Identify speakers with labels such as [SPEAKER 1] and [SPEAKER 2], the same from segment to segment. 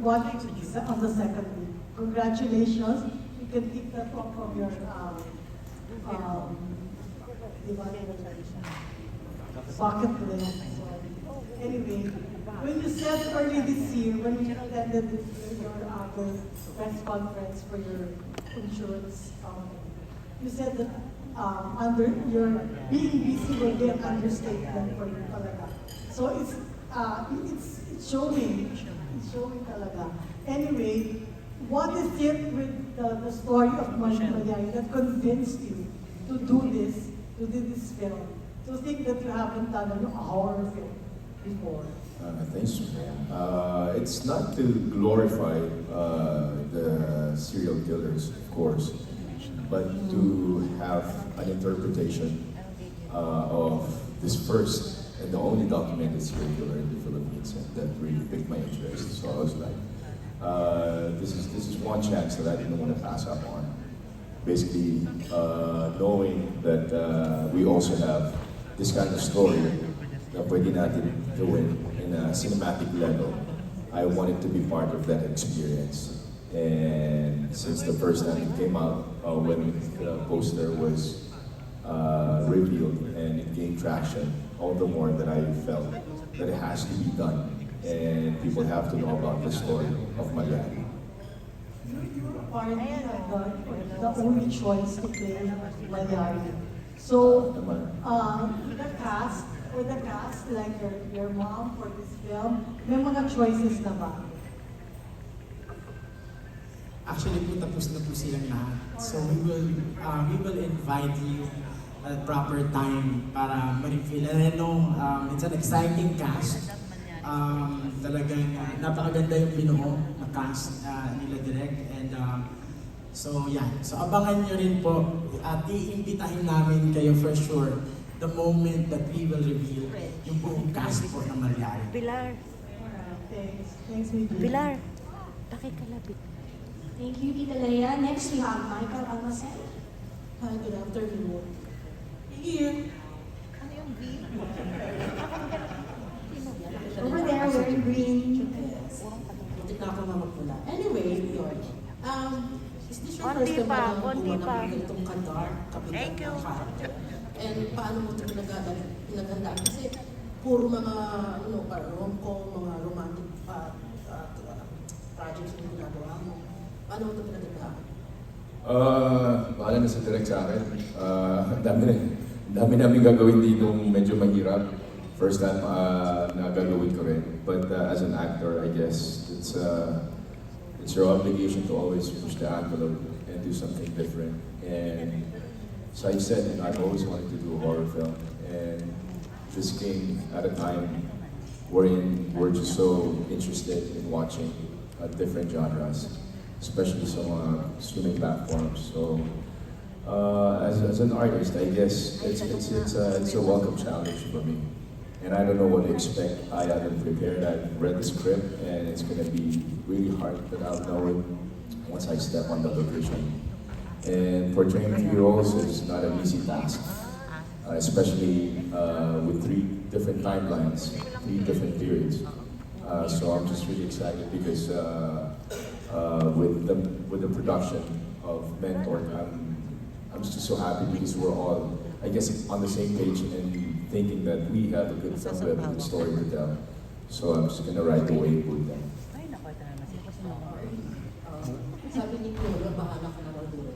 [SPEAKER 1] Watching on the second week. Congratulations. You can take that off from your bucket list. Anyway, when you said early this year, when you attended your press conference for your insurance company, you said that under your being busy will be an understatement for you talaga. So it's showing. It's showing talaga. Anyway, what is it with the story of Mallari that convinced you to do this film? To think that you haven't done a horror film before?
[SPEAKER 2] Thanks. It's not to glorify the serial killers, of course, but to have an interpretation of this first and the only documented serial killer in the Philippines, and that really piqued my interest. So I was like, this is one chance that I didn't want to pass up on. Basically, knowing that we also have this kind of story na pwede natin gawin in a cinematic level. I wanted to be part of that experience. And since the first time it came out, when the poster was revealed and it gained traction, all the more that I felt that it has to be done. And people have to know about the story of Mallari.
[SPEAKER 1] You were apparently the only choice to play Mallari. So, the cast, like your mom for this film, may mga choices na ba?
[SPEAKER 3] Actually po, tapos na po silang lahat. So we will invite you at proper time para ma-reveal. And I know it's an exciting cast. Talagang napakaganda yung binuo na cast nila direct. And so yeah, so abangan nyo rin po at iimbitahin namin kayo for sure the moment that we will reveal yung buong cast po ng Mallari.
[SPEAKER 4] Pilar.
[SPEAKER 1] Thanks, Miguel.
[SPEAKER 4] Pilar. Pakikalapit.
[SPEAKER 5] Thank you, Tita Leia. Next, we have Michael Almacen.
[SPEAKER 1] Hi, good afternoon.
[SPEAKER 5] Here.
[SPEAKER 4] Ano yung green?
[SPEAKER 5] Over there, wearing green.
[SPEAKER 1] Yes.
[SPEAKER 5] Buti na ako na magpula. Anyway, yun. Is this your first time na
[SPEAKER 4] konti pa.
[SPEAKER 5] itong ka-dark, kapitan ng character? And paano mo ito pinaghanda? Kasi puro mga rom-com, mga romantic projects yung ginagawa mo. Paano mo ito pinaghanda?
[SPEAKER 2] Bahala na sa direct sa akin. Dami namin gagawin dito medyo mahirap. First time na gagawin ko rin. But as an actor, I guess it's your obligation to always push the envelope and do something different. And so I said, I've always wanted to do a horror film, and this came at a time wherein we're just so interested in watching different genres, especially some streaming platforms. So as an artist, I guess it's a welcome challenge for me. And I don't know what to expect. I haven't prepared. I've read the script, and it's going to be really hard, but I'll know it once I step on the location. And portraying three roles is not an easy task, especially with 3 different timelines, 3 different periods. So I'm just really excited because with the production of Mentorque, I'm just so happy because we're all, I guess, on the same page and thinking that we have a good film, we have a good story to tell. So I'm just gonna ride the wave with them.
[SPEAKER 5] Sabi ni Piolo, bahala ka na raw doon.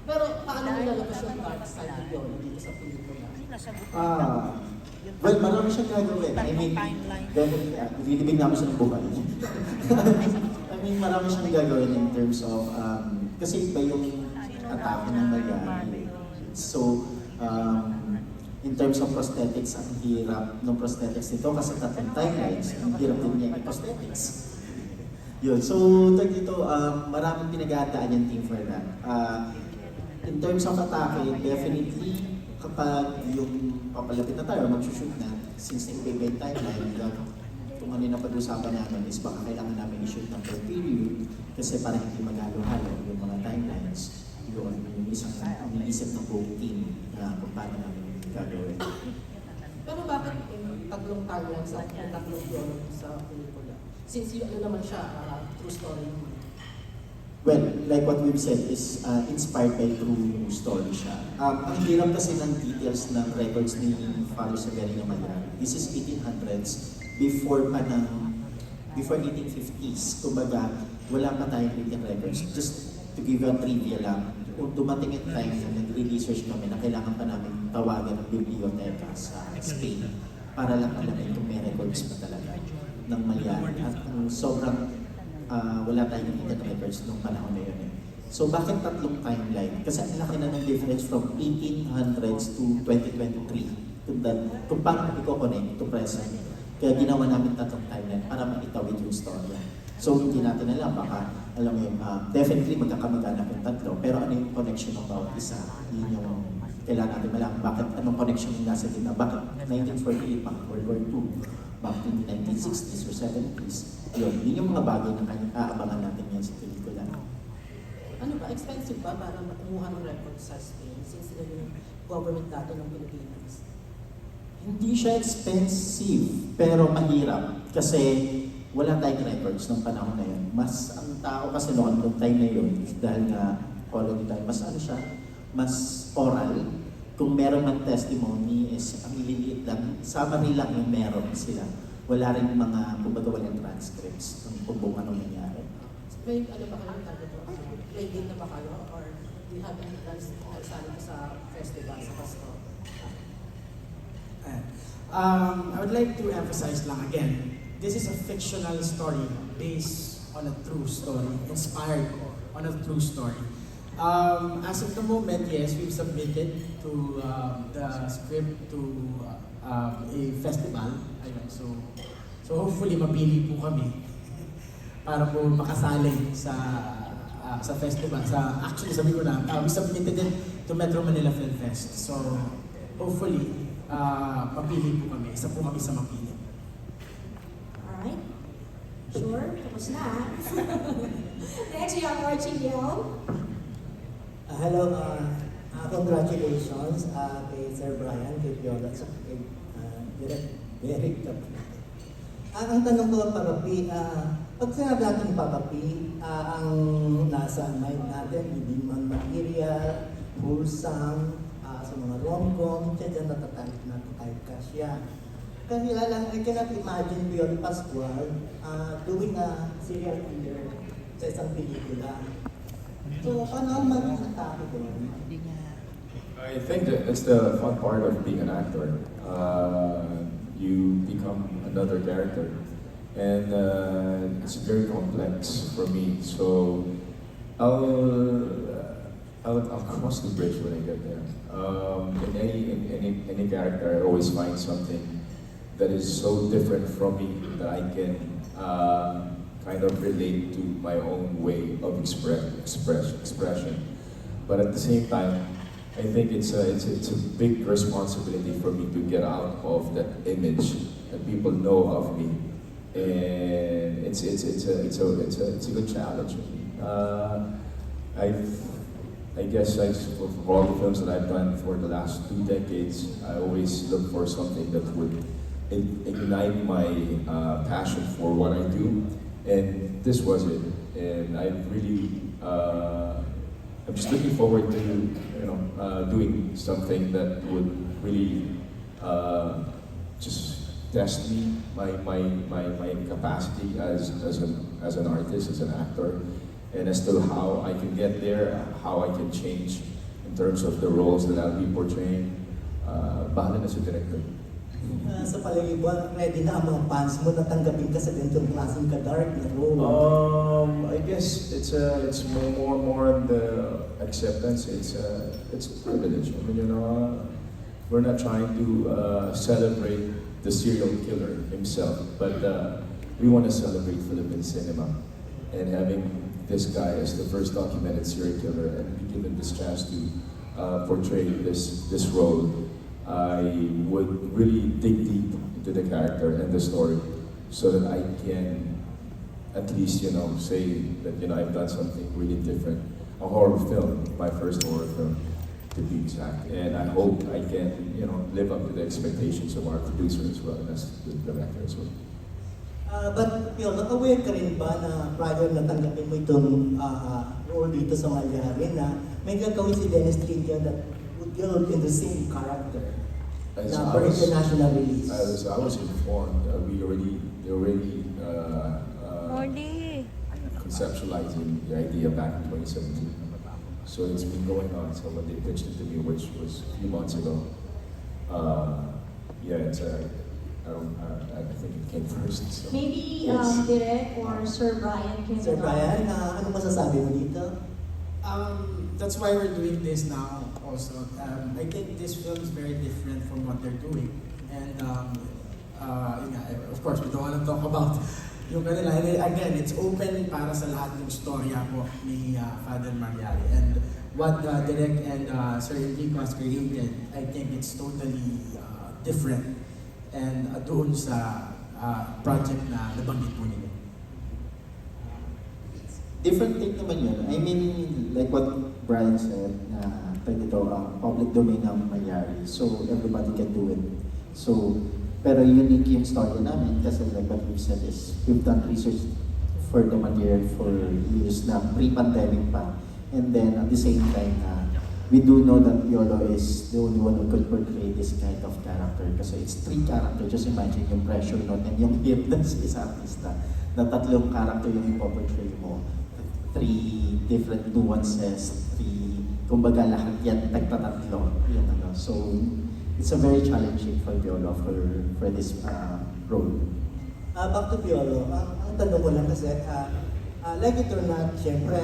[SPEAKER 5] Pero paano mo lalabas yung dark side ni Piolo dito sa pelikula?
[SPEAKER 6] Well, marami siyang gagawin. I mean, definitely, nilibig namin siya ng buhay. I mean, marami siyang gagawin in terms of, kasi iba yung atake ng Mallari. So, in terms of prosthetics, ang hirap ng prosthetics nito kasi 3 timelines, ang hirap din niya i-prosthetics. Yun. So, dito, maraming pinag-aandaan yung team for that. In terms of atake, definitely, kapag yung papalapit na tayo, mag-shoot na, since iba yung timeline, kung ano yung napag-usapan namin is baka kailangan namin i-shoot ng per period kasi para hindi maghalo-halo yung mga timelines. Yun, yung isang iniisip ng buong team na kung paano namin gagawin.
[SPEAKER 5] Pero bakit yung tatlong timelines at tatlong Piolo sa pelikula? Since yung ano naman siya, true story naman.
[SPEAKER 6] Well, like what we've said is inspired by true story siya. Ang hirap kasi ng details ng records ni Juan Severino Mallari. This is 1800s, before 1850s. Kumbaga, wala pa tayong written records. Just to give you a trivia lang, kung dumating yung time na nag-research kami na kailangan pa namin tawagan ng biblioteka sa Spain para lang alamin kung may records pa talaga ng Mallari. At sobrang wala tayong written records nung panahon na yun. So bakit tatlong timeline? Kasi ang laki na ng difference from 1800s to 2023 kung paano i-connect to present. Kaya ginawa namin tatlong timeline para maitawid yung story. So hindi natin alam, baka alam mo yung definitely magkakamag-anak yung tatlo, pero ano yung connection ng bawat isa? Yun yung kailangan natin malaman. Bakit anong connection yung nasa gitna? Bakit 1948 pa, World War II? Bakit hindi 1960s or 70s? Yun yung mga bagay na aabangan natin yan sa pelikula.
[SPEAKER 5] Ano ba, expensive ba para kumuha ng record sa Spain since sila yung government dati ng Pilipinas?
[SPEAKER 6] Hindi siya expensive, pero mahirap. Kasi wala tayong records ng panahon na yun. Mas ang tao kasi noong time na yun, dahil nga colony time, mas ano siya, mas oral. Kung meron man testimony is ang liliit lang, summary lang yung meron sila. Wala rin mga, kumbaga walang transcripts kung buong ano nangyari.
[SPEAKER 5] May ano ba kayo target mo? Ready na ba kayo? Or do you have any plans na isali ko sa festival sa Pasko?
[SPEAKER 3] I would like to emphasize lang again, this is a fictional story based on a true story, inspired on a true story. As of the moment, yes, we've submitted to the script to a festival. Ayun, so hopefully mapili po kami para po makasali sa festival. Actually, sabi ko na, we submitted it to Metro Manila Film Fest. So hopefully, mapili po kami. Isa po kami sa mapili.
[SPEAKER 7] Alright. Sure, tapos na. Next, you have Archie Leon.
[SPEAKER 8] Hello, congratulations kay Sir Brian, kay Piolo, at kay Derek Capri. Ang tanong ko, Papa P, pag sinabi natin Papa P, ang nasa mind natin, hindi man material, wholesome, sa mga rom-com, dyan natatanggap natin kahit kasya. Kasi lang, I cannot imagine Piolo Pascual doing a serial killer sa isang pelikula. So, paano ang mag-atake ko?
[SPEAKER 2] I think that's the fun part of being an actor. You become another character, and it's very complex for me. So I'll cross the bridge when I get there. In any character, I always find something that is so different from me that I can kind of relate to my own way of expression. But at the same time, I think it's a big responsibility for me to get out of that image that people know of me, and it's a good challenge. I guess for all the films that I've done for the last 2 decades, I always look for something that would ignite my passion for what I do, and this was it. And I really, I'm just looking forward to doing something that would really just test me, my capacity as an artist, as an actor, and as to how I can get there, how I can change in terms of the roles that I'll be portraying. Bahala na sa director.
[SPEAKER 8] Sa palagay mo, ready na ang mga fans mo na tanggapin ka sa ganitong klaseng ka-dark na role?
[SPEAKER 2] I guess it's more on the acceptance. It's a privilege. I mean, we're not trying to celebrate the serial killer himself, but we want to celebrate Philippine cinema, and having this guy as the first documented serial killer and be given this chance to portray this role, I would really dig deep into the character and the story so that I can at least, say that, I've done something really different. A horror film, my first horror film, to be exact. And I hope I can, live up to the expectations of our producer as well as the director as well.
[SPEAKER 8] But Piolo, aware ka rin ba na prior na tanggapin mo itong role dito sa Mallari na may gagawin si Dennis Trillo that would go in the same character
[SPEAKER 2] As
[SPEAKER 8] na
[SPEAKER 2] I
[SPEAKER 8] for
[SPEAKER 2] was-
[SPEAKER 8] international release?
[SPEAKER 2] I was informed. They already
[SPEAKER 4] Morning.
[SPEAKER 2] conceptualizing the idea back in 2017. So it's been going on. So when they pitched it to me, which was a few months ago, yeah, it's I think it came first. So.
[SPEAKER 7] Maybe
[SPEAKER 2] Yes.
[SPEAKER 7] Direk or Sir Brian can
[SPEAKER 8] Sir Brian, ano masasabi mo dito?
[SPEAKER 3] That's why we're doing this now also. I think this film is very different from what they're doing. And yun nga, of course, we don't want to talk about yung kanila. And again, it's open para sa lahat ng storya po ni Father Mallari. And what Direk and Sir Enrico has created, I think it's totally different. And doon sa project na nabanggit po nila.
[SPEAKER 6] Different take naman yun. I mean, like what Brian said, na ito, public domain ng Mallari. So, everybody can do it. So, pero unique yung story namin kasi like what we've said is, we've done research for the material for years na pre-pandemic pa. And then, at the same time, we do know that Piolo is the only one who could portray this kind of character kasi it's 3 characters. Just imagine yung pressure nun and yung hirap sa isang artista na 3 character yung ipoportray mo. 3 different nuances, 3, kumbaga lahat yan, tagtatatlo. Yan, ano. So, it's a very challenging for Piolo for this role.
[SPEAKER 8] Back to Piolo, ang tanong ko lang kasi, like it or not, syempre,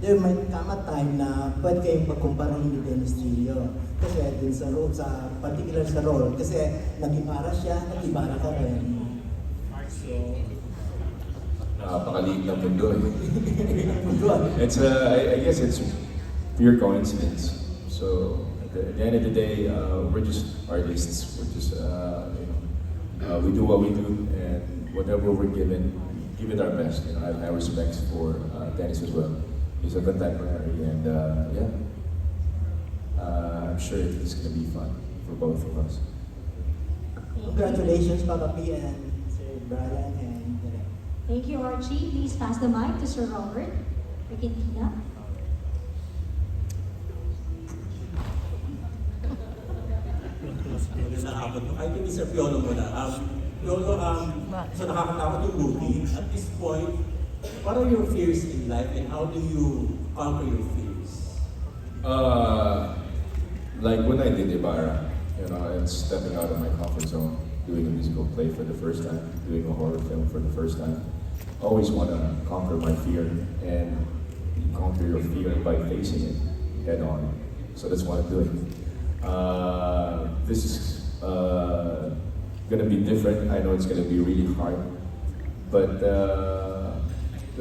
[SPEAKER 8] there might come a time na pwede kayong pagkumpara ni Dennis Trillo. Kasi dun sa role, sa particular sa role, kasi nag-ibara siya, nag-ibara ka rin. So,
[SPEAKER 2] Napakaliit ng mundo. It's I guess it's pure coincidence. So at the end of the day, we're just artists. We're just we do what we do, and whatever we're given, give it our best. You know, I have respect for Dennis as well. He's a contemporary, and yeah, I'm sure it's going to be fun for both of us.
[SPEAKER 8] congratulations, Papa P and Sir Brian and Direk.
[SPEAKER 7] Thank you, Archie. Please pass the mic to Sir Robert. Argentina.
[SPEAKER 9] Magandang hapon po. Ay, kay Mr. Piolo muna. Piolo, so nakakatakot yung movie. At this point, what are your fears in life and how do you conquer your fears?
[SPEAKER 2] Like when I did Ibarra, you know, it's stepping out of my comfort zone, doing a musical play for the first time, doing a horror film for the first time. Always want to conquer my fear, and you conquer your fear by facing it head on. So that's what I'm doing. This is gonna be different. I know it's gonna be really hard, but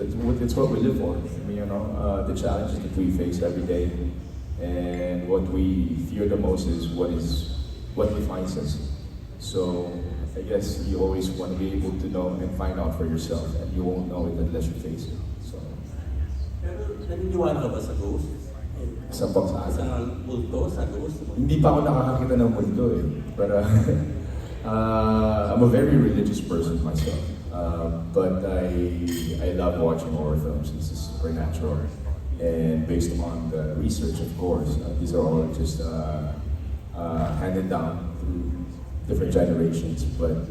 [SPEAKER 2] it's what we live for. I mean, you know, the challenges that we face every day, and what we fear the most is what defines us. So I guess you always want to be able to know and find out for yourself, and you won't know it unless you face it. So,
[SPEAKER 9] Pero naniniwala ka ba sa ghost?
[SPEAKER 2] sa pagsasabi.
[SPEAKER 9] Sa multo, sa ghost?
[SPEAKER 2] Hindi pa ako nakakakita ng mundo eh. Pero I'm a very religious person myself. But I love watching horror films. This is supernatural. And based on the research, of course, these are all just handed down through different generations. But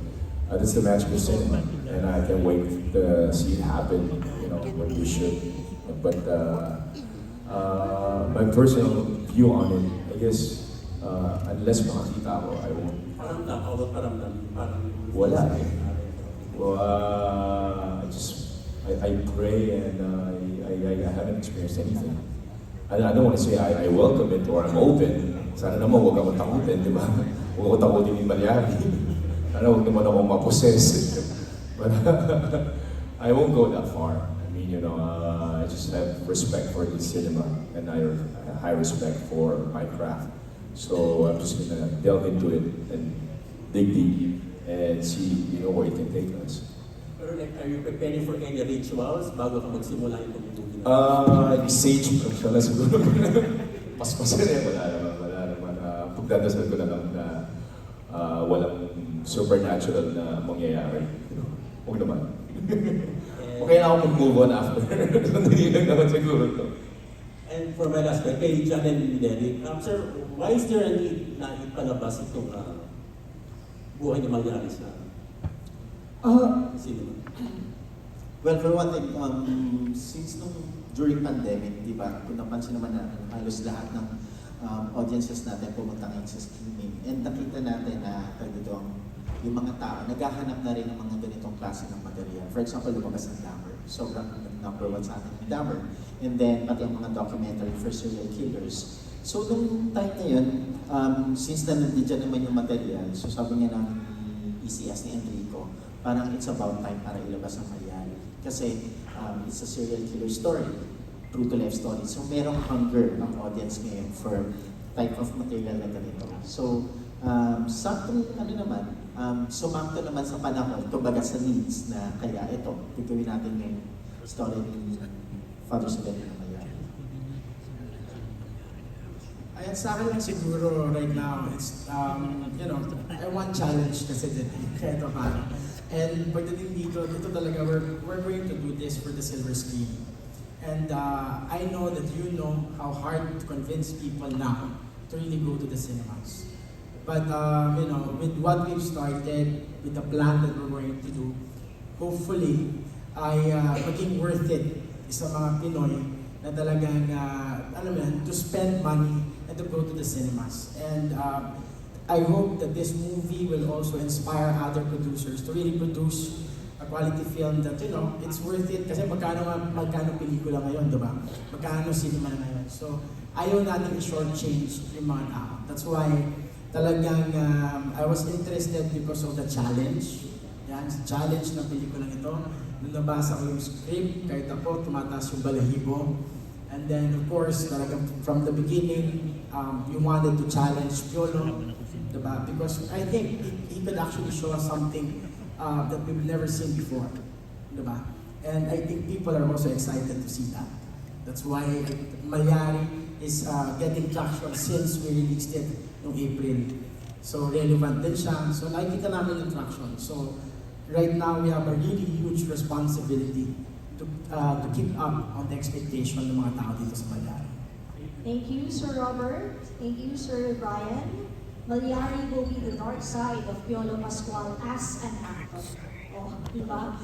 [SPEAKER 2] that's the magic of cinema. And I can't wait to see it happen, you know, when we should. But my personal view on it, I guess, unless makakita ako, I won't.
[SPEAKER 9] Paramdam.
[SPEAKER 2] Wala eh. Well, I pray and I haven't experienced anything. I don't want to say I welcome it or I'm open. Sana naman huwag akong takutin, di ba? Huwag akong takutin ni Mallari. Sana huwag naman akong mapossess. But I won't go that far. I mean, you know, I just have respect for the cinema and I have high respect for my craft. So I'm just gonna delve into it and dig deep and see, you know, where it can take us.
[SPEAKER 9] Pero like, are you preparing for any rituals bago ka magsimula itong movie?
[SPEAKER 2] Sage ko siya na siguro. Paspasan eh, wala naman. Pagdadasal ko na lang na walang supernatural na mangyayari. Huwag naman.
[SPEAKER 9] And,
[SPEAKER 2] Okay na ako mag-move on after. Hindi lang naman siguro to.
[SPEAKER 9] and for my last question, kay John and Derek, sir, why is there a need na ipalabas itong buhay ni Mallari sa cinema?
[SPEAKER 6] Well, for one thing, since during pandemic, di ba, kung napansin naman na halos lahat ng audiences natin pumunta ngayon sa streaming, and nakita natin na yung mga tao, naghahanap na rin ng mga ganitong klase ng material. For example, lumabas ng Dahmer. Sobrang number one sa atin ng Dahmer. And then, pati ang mga documentary for serial killers. So, nung time na yun, since na nandiyan naman yung material, so sabi niya ng ECS ni Enrico, parang it's about time para ilabas ang Mallari. Kasi it's a serial killer story, true to life story. So, merong hunger ng audience ngayon for type of material na ganito. So, saktong sumakto naman sa panahon, kumbaga sa needs na kaya ito, gagawin natin yung story ni Father Severino Mallari.
[SPEAKER 3] Ayan, sa akin lang siguro right now, it's, I want challenge kasi din, kahit pa paano. And pagdating dito talaga, we're going to do this for the silver screen. And I know that you know how hard to convince people now to really go to the cinemas. But, with what we've started, with the plan that we're going to do, hopefully, ay maging worth it sa mga Pinoy na talagang, to spend money and to go to the cinemas. And I hope that this movie will also inspire other producers to really produce a quality film that, it's worth it. Kasi magkano pelikula ngayon, diba? Magkano cinema na ngayon. So, ayaw natin i-shortchange yung mga tao. That's why, talagang I was interested because of the challenge. Yan, challenge ng pelikulang ito. Nung nabasa ko yung script, kahit ako, tumataas yung balahibo. And then, of course, talagang from the beginning, you wanted to challenge Piolo, diba? Because I think he could actually show us something that we've never seen before, diba? And I think people are also excited to see that. That's why Mallari is getting traction since we released it noong April. So relevant din siya. So nakikita namin yung traction. So right now we have a really huge responsibility to keep up on the expectation ng mga tao dito sa Mallari.
[SPEAKER 7] Thank you, Sir Robert. Thank you, Sir Brian. Mallari will be the dark side of Piolo Pascual as an actor. Oh, diba?